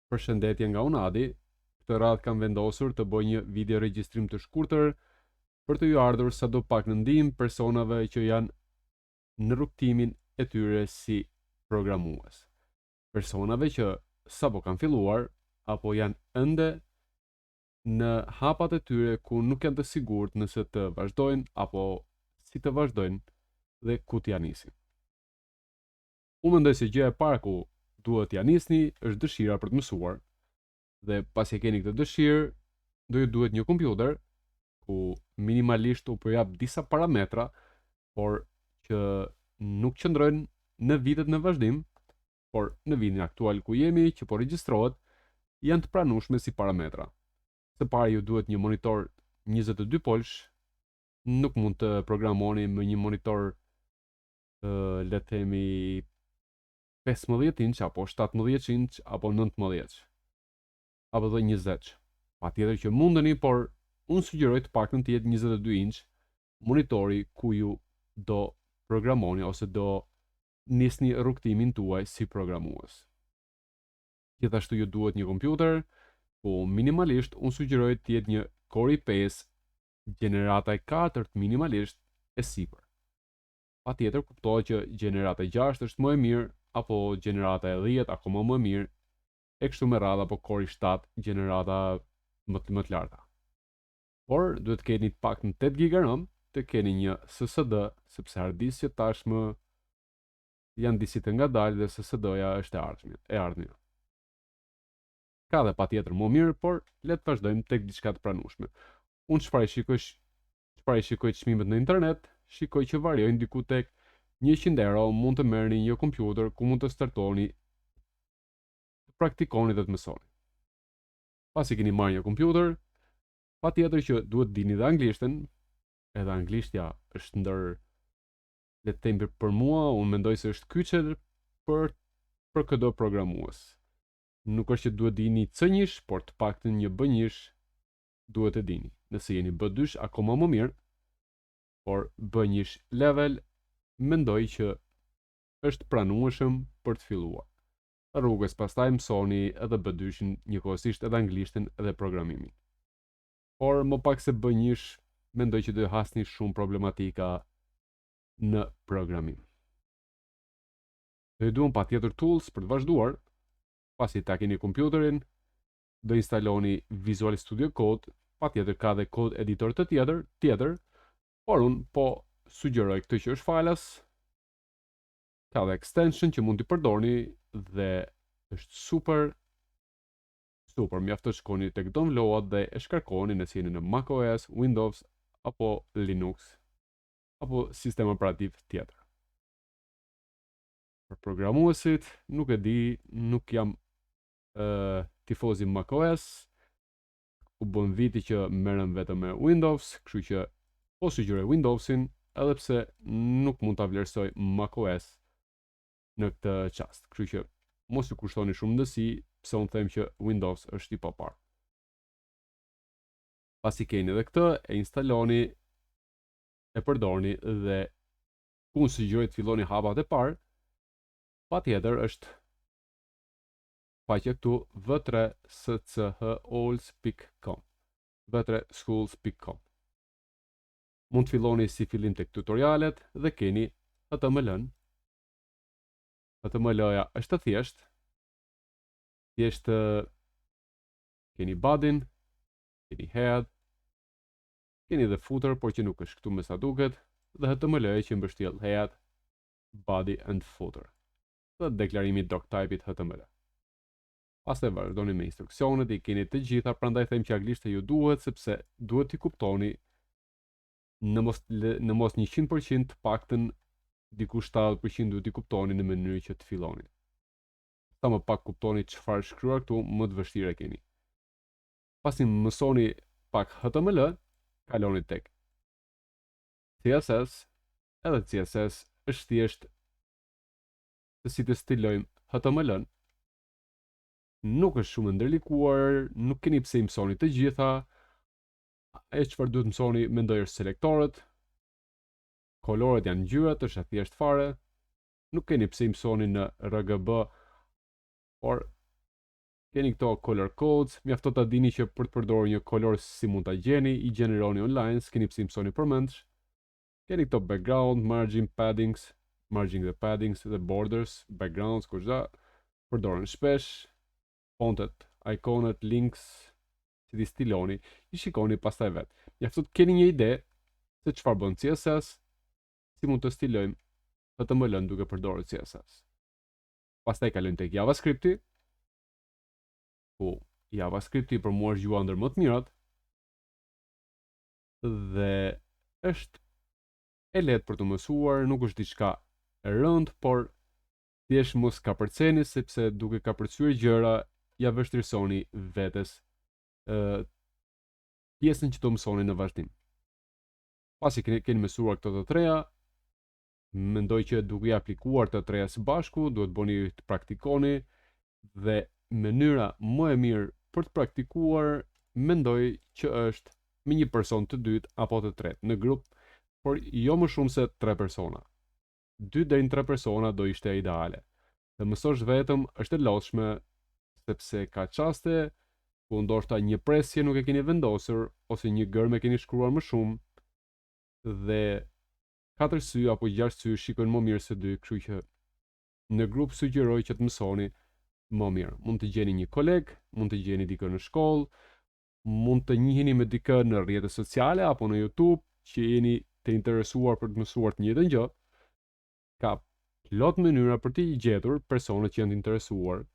Përshëndetje nga unë Adi. Këtë radhë kam vendosur të bëj një video regjistrim të shkurtër për të ju ardhur sadopak në ndihmë personave që janë në rrugtimin e tyre si programues. Personave që sapo kanë filluar apo janë ende në hapat e tyre ku nuk janë të sigurt nëse të vazhdojnë apo si të vazhdojnë dhe ku t'ja nisin. Unë mendoj se gjëja e parë ku duhet t'ja nisni është dëshira për të mësuar. Dhe pasi e keni këtë dëshirë, do ju duhet një kompjuter ku minimalisht u përjap disa parametra, por që nuk qëndrojnë në vitet në vazhdim, por në vitin aktual ku jemi që po regjistrohet, janë të pranueshme si parametra. Së pari ju duhet një monitor 22 polsh, nuk mund të programoni me një monitor le të themi 15 inç apo 17 inç apo 19 apo dhe 20. Patjetër që mundeni, por unë sugjeroj të paktën të jetë 22 inç monitori ku ju do programoni ose do nisni rrugtimin tuaj si programues. Gjithashtu ju duhet një kompjuter ku minimalisht unë sugjeroj të jetë një Core i5 gjenerata e 4 minimalisht e sipër. Patjetër kuptohet që gjenerata e 6 është më e mirë apo gjenerata e 10 akoma më e mirë, e kështu me radhë apo Core i 7 gjenerata më të larta. Por duhet të keni të paktën 8 GB RAM, të keni një SSD, sepse hard disk që tashmë janë disit e ngadalë dhe SSD-ja është e ardhmja. Ka dhe patjetër më mirë, por le të vazhdojmë tek diçka të pranueshme. Unë çfarë shikoj çmimet në internet, shikoj që variojnë diku tek 100 euro, mund të merrni një kompjuter ku mund të startoni, të praktikoni dhe të mësoni. Pasi keni marrë një kompjuter, patjetër që duhet dini dhe anglishtën, edhe anglishtja është ndër, le të themi për mua, unë mendoj se është kyçe për çdo programues. Nuk është që duhet dini C1, por të paktën një B1 duhet të dini. Nëse jeni B2 akoma më mirë, por B1 level mendoj që është pranueshëm për të filluar. Rrugës pastaj mësoni edhe B2-shin njëkohësisht edhe anglishtën edhe programimin. Por më pak se B1 mendoj që do hasni shumë problematika në programim. Do ju duhen patjetër tools për të vazhduar. Pasi ta keni kompjuterin, do instaloni Visual Studio Code, patjetër ka dhe kod editor të tjetër, por unë po sugjeroj këtë që është falas, ka dhe extension që mund t'i përdorni dhe është super mjaftë të shkoni tek download dhe e shkarkoni nëse jeni në macOS, Windows apo Linux apo sistem operativ tjetër. Për programuesit, nuk e di, nuk jam tifozi macOS, u bën viti që merrem vetëm me Windows, kështu që po sugjeroj Windowsin, edhe pse nuk mund ta vlerësoj macOS në këtë çast. Kështu që mos ju kushtoni shumë ndësi, pse unë them që Windows është i papar. Pasi keni edhe këtë, e instaloni, e përdorni dhe unë sugjeroj të filloni hapat e parë. Patjetër është faqja këtu v3schools.com v3schools.com. Mund të filloni si fillim tek tutorialet dhe keni HTML-n. HTML-ja është të thjesht keni bodyn, keni head, keni dhe footer, por që nuk është këtu me sa duket, dhe HTML-ja që mbështjell head, body and footer. Dhe deklarimi doctype-it HTML. Pastaj vazhdoni me instruksionet, i keni të gjitha, prandaj them që anglishta ju duhet, sepse duhet t'i kuptoni në mos 100% të paktën diku 70% duhet t'i kuptoni në mënyrë që të filloni. Sa më pak kuptoni çfarë shkruar këtu, më të vështirë e keni. Pasi mësoni pak HTML, kaloni tek CSS, edhe CSS është thjesht se si të stilojmë HTML-n. Nuk është shumë ndërlikuar, nuk keni pse i mësoni të gjitha. E çfarë duhet mësoni, mendoj është selektorët. Koloret janë ngjyrat, është thjesht fare. Nuk keni pse i mësoni në RGB, por Keni këto color codes, mjafton ta dini që për të përdorur një color si mund ta gjeni, i gjeneroni online, s'keni pse mësoni përmendsh. Keni këto background, margin dhe paddings dhe borders, backgrounds, kujtdo, përdoren shpesh, fontet, iconet, links, që ti stiloni, i shikoni pastaj vet. Mjafton të keni një ide se çfarë bën CSS, si mund të stilojmë HTML-n duke përdorur CSS. Pastaj kalojmë tek JavaScript-i, ku JavaScript-i për mua është gjuha ndër më të mirat dhe është e lehtë për të mësuar, nuk është diçka e rëndë, por thjesht mos kapërceni sepse duke kapërcyer gjëra ja vështirësoni vetes pjesën që do mësoni në vazhdim. Pasi keni mësuar këto të treja, mendoj që duke i aplikuar të treja së bashku, duhet bëni të praktikoni dhe mënyra më e mirë për të praktikuar mendoj që është me një person të dytë apo të tretë në grup, por jo më shumë se 3 persona. 2 deri në 3 persona do ishte ideale. Të mësosh vetëm është e lodhshme sepse ka çaste ku ndoshta një presje nuk e keni vendosur ose një gërm e keni shkruar më shumë dhe 4 sy apo 6 sy shikojnë më mirë se 2, kështu që në grup sugjeroj që të mësoni më mirë. Mund të gjeni një koleg, mund të gjeni dikë në shkollë, mund të njiheni me dikë në rrjetet sociale apo në YouTube që jeni të interesuar për të mësuar të njëjtën gjë. Ka plot mënyra për të gjetur personat që janë të interesuar.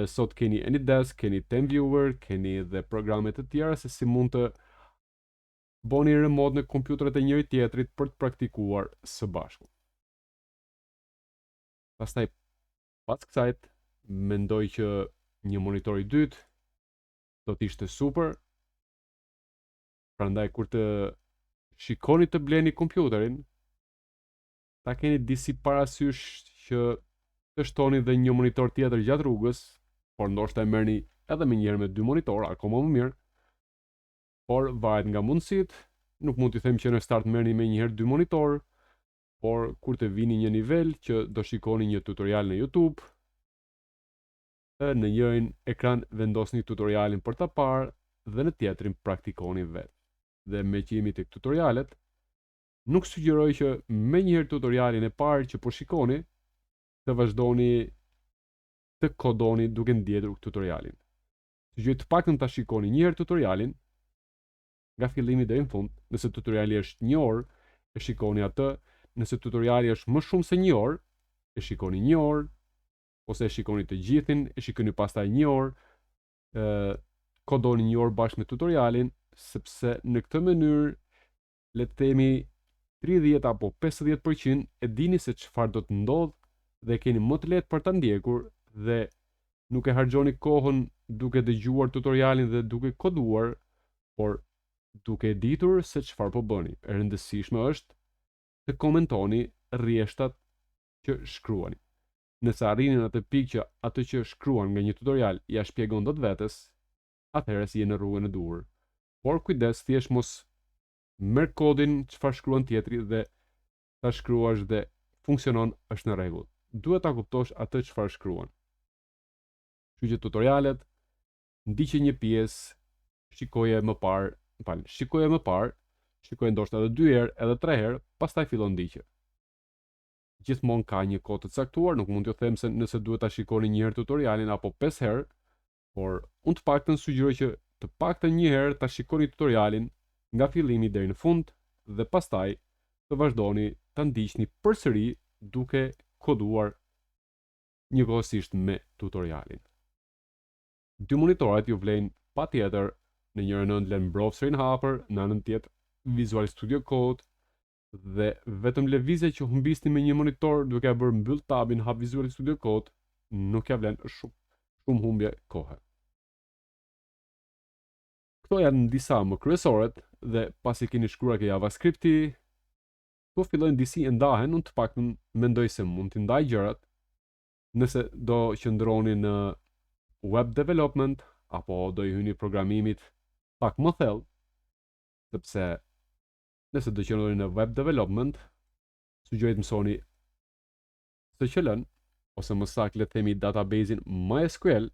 Sot keni AnyDesk, keni TeamViewer, keni dhe programe të tjera se si mund të bëni remote në kompjuterat e njëri tjetrit për të praktikuar së bashku. Pastaj pas kësajt, mendoj që një monitor i dytë do të ishte super. Prandaj kur të shikoni të bleni kompjuterin, ta keni disi parasysh që të shtoni dhe një monitor tjetër gjatë rrugës, por ndoshta e merrni edhe më njëherë me 2 monitor, akoma më mirë. Por varet nga mundësitë, nuk mund t'i them që në start merrni me njëherë 2 monitor, por kur të vini një nivel që do shikoni një tutorial në YouTube, në njërin ekran vendosni tutorialin për ta parë dhe në tjetrin praktikoni vetë. Dhe me që jemi tek tutorialet, nuk sugjeroj që me njëherë tutorialin e parë që po shikoni, të vazhdoni të kodoni duke ndjetur tutorialin. Sugjeroj të paktën ta shikoni njëherë tutorialin, nga fillimi deri në fund. Nëse tutoriali është 1 orë, e shikoni atë. Nëse tutoriali është më shumë se 1 orë, e shikoni 1 orë, ose e shikoni të gjithin, e shikoni pastaj 1 orë, kodoni 1 orë bashkë me tutorialin, sepse në këtë mënyrë le të themi 30 apo 50% e dini se çfarë do të ndodh dhe keni më të lehtë për ta ndjekur dhe nuk e harxhoni kohën duke dëgjuar tutorialin dhe duke koduar, por duke ditur se çfarë po bëni. E rëndësishme është të komentoni rrjeshtat që shkruani. Nëse arrinin atë pikë që atë që shkruan nga një tutorial ja shpjegon dot vetes, atëherë si jeni në rrugën e duhur. Por kujdes, thjesht mos merr kodin çfarë shkruan tjetri dhe ta shkruash dhe funksionon, është në rregull. Duhet ta kuptosh atë çfarë shkruan. Kështu që tutorialet, ndiqe një pjesë, shikoje më parë, shikoje ndoshta edhe 2 herë, edhe 3 herë, pastaj fillon ndiqe. Gjithmonë ka një kohë të caktuar, nuk mund t'ju them se nëse duhet ta shikoni një herë tutorialin apo 5 herë, por unë të paktën sugjeroj që të paktën një herë ta shikoni tutorialin nga fillimi deri në fund dhe pastaj të vazhdoni ta ndiqni përsëri duke koduar njëkohësisht me tutorialin. 2 monitorat ju vlen patjetër, në njërin ënd lën browserin hapur, në anën tjetër Visual Studio Code, dhe vetëm lëvizja që humbisni me një monitor duke e bërë mbyll tabin, hap Visual Studio Code, nuk ja vlen shumë humbje kohe. Këto janë disa më kryesoret dhe pasi keni shkruar ke JavaScript-i, këto fillojnë disi e ndahen, unë të paktën mendoj se mund të ndaj gjërat. Nëse do qëndroni në web development apo do i hyni programimit pak më thellë, sepse nëse do qëndroni në web development, sugjeroj të mësoni SQL-n, ose më saktë le të themi databasein MySQL,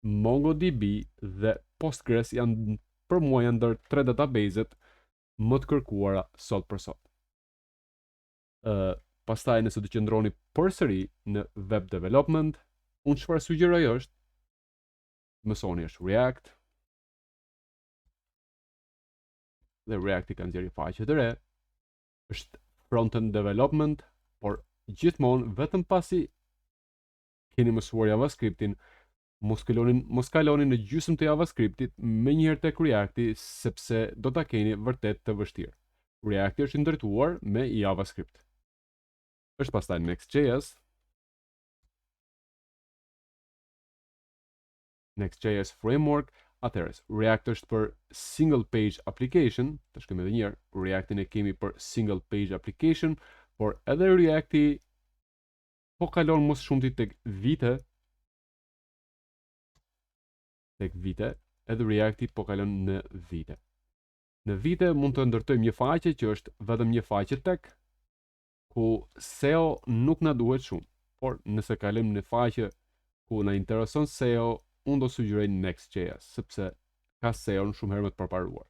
MongoDB dhe Postgres janë për mua janë ndër 3 databaset më të kërkuara sot për sot. Pastaj nëse të qëndroni përsëri në web development, unë çfarë sugjeroj është mësoni është React, dhe React i ka nxjerrë faqe të re, është front-end development, por gjithmonë vetëm pasi keni mësuar JavaScriptin, mos kaloni në gjysmë të JavaScriptit me njëherë tek Reacti, sepse do ta keni vërtet të vështirë. Reacti është ndërtuar me JavaScript. Është pastaj Next.js framework. Atëherë, React është për single page application, të shkojmë edhe një herë, Reactin e kemi për single page application, por edhe Reacti po kalon mos shumti tek vite, edhe Reacti po kalon në vite. Në vite mund të ndërtojmë një faqe që është vetëm një faqe tek, ku SEO nuk na duhet shumë, por nëse kalojmë në faqe ku na intereson SEO, unë do sugjeroj Next.js, sepse ka SEO-n shumë herë më të përparuar.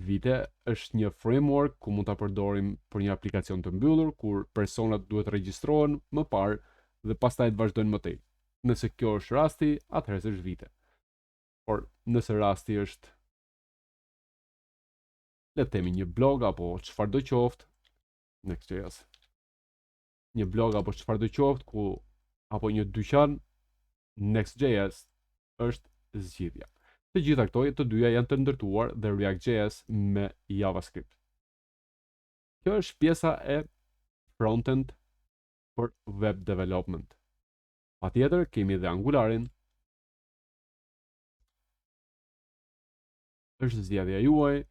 Vite është një framework ku mund ta përdorim për një aplikacion të mbyllur, kur personat duhet regjistrohen më parë dhe pastaj të vazhdojnë më tej. Nëse kjo është rasti, atëherë është Vite. Por nëse rasti është, le të themi, një blog apo çfarëdo qoftë, Next.js. Një blog apo çfarëdo qoftë apo një dyqan, Next.js është zgjidhja. Të gjitha këto të dyja janë të ndërtuar dhe React.js me JavaScript. Kjo është pjesa e frontend për web development. Patjetër kemi dhe Angularin. Është zgjedhja juaj.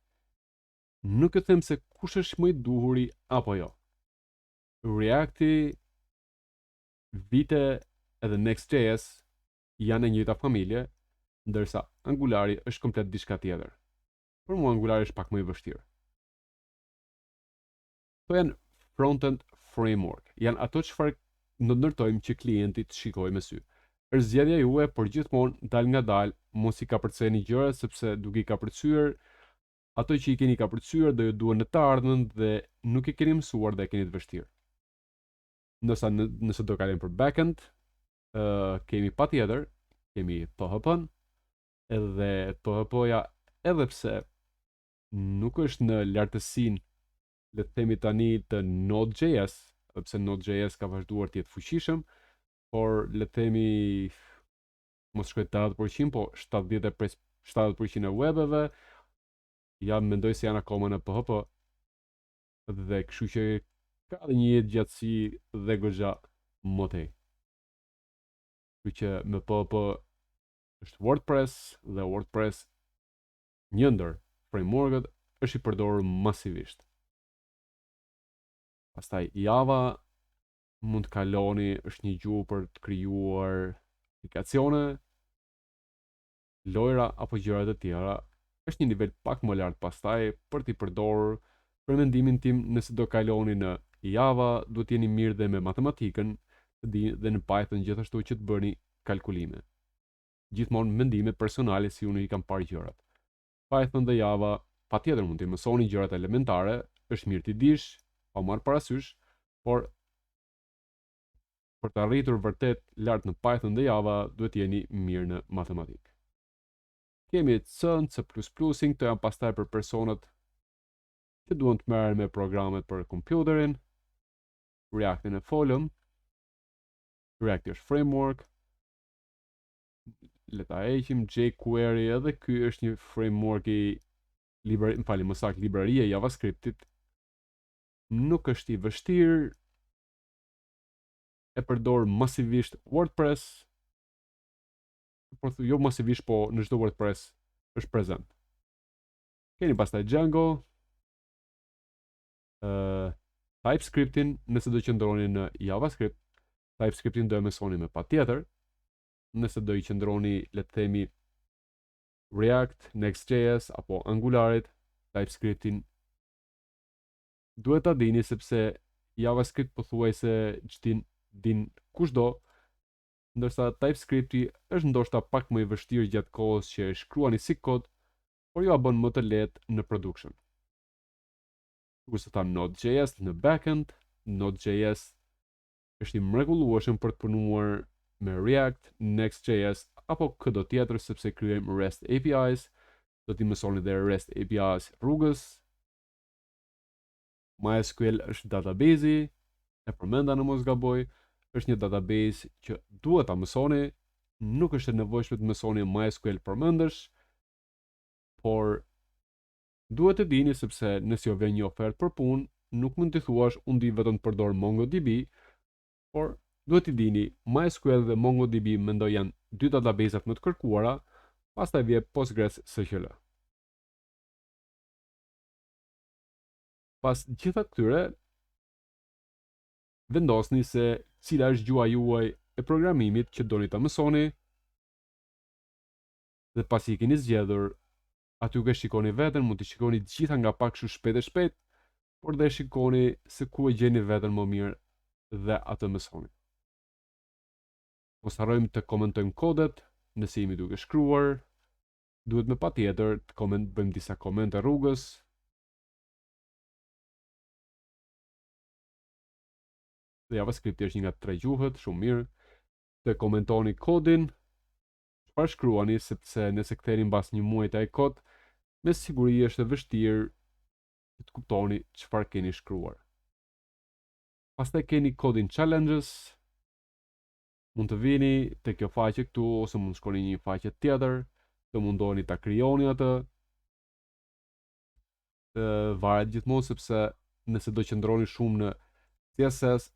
Nuk e them se kush është më i duhuri apo jo. Reacti, Vite edhe Next.js janë e njëjta familje, ndërsa Angulari është komplet diçka tjetër. Për mua Angulari është pak më i vështirë. Këto janë front-end framework, janë ato çfarë do ndërtojmë që klienti të shikojë me sy. Është zgjedhja juaj, por gjithmonë dal nga dal, mos i kapërceni gjërat, sepse duke i kapërcyer, ato që i keni kapërcyer do ju duhen në të ardhmen dhe nuk e keni mësuar dhe e keni të vështirë. Nëse do kalojmë për backend, kemi patjetër, kemi PHP-n, edhe PHP-ja, edhe pse nuk është në lartësinë, le të themi tani, të Node.js, edhe pse Node.js ka vazhduar të jetë fuqishëm, por le të themi mos shkoj 80%, po 70% e webeve ja mendoj se janë akoma në PHP, dhe kështu që ka dhe një jetë gjatësi dhe goxha më tej. Kështu që me PHP është WordPress, dhe WordPress një ndër frameworket është i përdorur masivisht. Pastaj Java mund të kaloni, është një gjuhë për të krijuar aplikacione, lojra apo gjëra të tjera. Është një nivel pak më lart pastaj për t'i përdorur. Për mendimin tim, nëse do kaloni në Java, duhet jeni mirë dhe me matematikën dhe në Python gjithashtu që të bëni kalkulime. Gjithmonë mendime personale si unë i kam parë gjërat. Python dhe Java patjetër mund të mësoni gjërat elementare, është mirë t'i dish, pa marrë parasysh, por për të arritur vërtet lart në Python dhe Java, duhet jeni mirë në matematikë. Kemi C, C++-in, këto janë pastaj për personat që duan të merren me programet për kompjuterin. Reactin e folëm. React është framework. Le ta heqim jQuery, edhe ky është një framework libreria e JavaScriptit. Nuk është i vështirë. E përdor masivisht WordPress. Por jo masivisht, po në çdo WordPress është prezent. Keni pastaj Django, TypeScriptin, nëse do qëndroni në JavaScript, TypeScriptin do e mësoni me patjetër. Nëse do i qëndroni, le të themi, React, Next.js apo Angularit, TypeScriptin duhet ta dini, sepse JavaScript pothuajse din kushdo, ndërsa TypeScripti është ndoshta pak më i vështirë gjatë kohës që e shkruani si kod, por ju a bën më të lehtë në production. Kurse ta Node.js në backend, Node.js është i mrekullueshëm për të punuar me React, Next.js apo çdo tjetër sepse kryejmë REST APIs, do t'i mësoni dhe REST APIs rrugës. MySQL është database-i, e përmenda në mos gaboj, është një database që duhet ta mësoni, nuk është e nevojshme të mësoni MySQL përmendesh, por duhet të dini sepse nëse jo vjen një ofertë për punë, nuk mund t'i thuash unë di vetëm të përdor MongoDB, por duhet t'i dini MySQL dhe MongoDB mendoj janë dy database-at më të kërkuara, pastaj vjen PostgreSQL. Pas gjitha këtyre, vendosni se cila është gjuha juaj e programimit që doni ta mësoni, dhe pasi i keni zgjedhur, aty ku e shikoni veten, mund të shikoni gjitha nga pak kështu shpejt, por dhe shikoni se ku e gjeni veten më mirë dhe atë mësoni. Mos harrojmë të komentojmë kodet, nëse jemi duke shkruar, duhet me patjetër të bëjmë disa komente rrugës. Dhe JavaScript është një nga 3 gjuhet, shumë mirë. Të komentoni kodin, çfarë shkruani, sepse nëse ktheheni mbas një muaji te ai kod, me siguri është e vështirë të kuptoni çfarë keni shkruar. Pastaj keni coding challenges, mund të vini te kjo faqe këtu ose mund të shkoni në një faqe tjetër, të mundoheni ta krijoni atë. Varet gjithmonë sepse nëse do qëndroni shumë në CSS,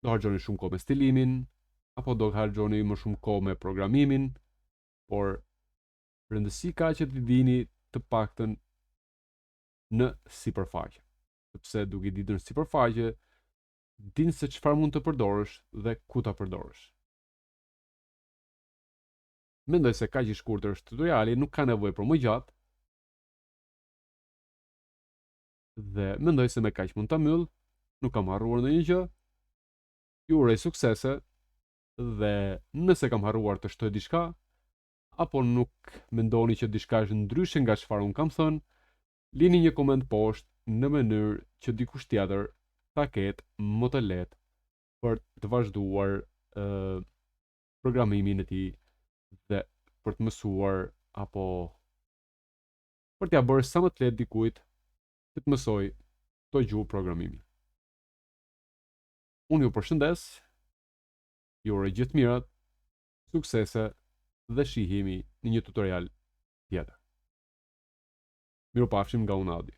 do harxhoni shumë kohë me stilimin, apo do harxhoni më shumë kohë me programimin, por rëndësi ka që të dini të paktën në sipërfaqe. Sepse duke ditur në sipërfaqe, din se çfarë mund të përdorësh dhe ku ta përdorësh. Mendoj se kaq i shkurtër është tutoriali, nuk ka nevojë për më gjatë. Dhe mendoj se me kaq mund ta mbyll, nuk kam harruar ndonjë gjë. Ju uroj suksese dhe nëse kam harruar të shtoj diçka, apo nuk mendoni që diçka është ndryshe nga çfarë un kam thënë, lini një koment poshtë në mënyrë që dikush tjetër ta ketë më të lehtë për të vazhduar programimin e tij dhe për të mësuar apo për t'ia bërë sa më të lehtë dikujt që të mësoj të gjuhë programimi. Unë ju përshëndes, ju uroj gjithë mirat, suksese dhe shihemi në një tutorial tjetër. Mirupafshim nga unë Adi.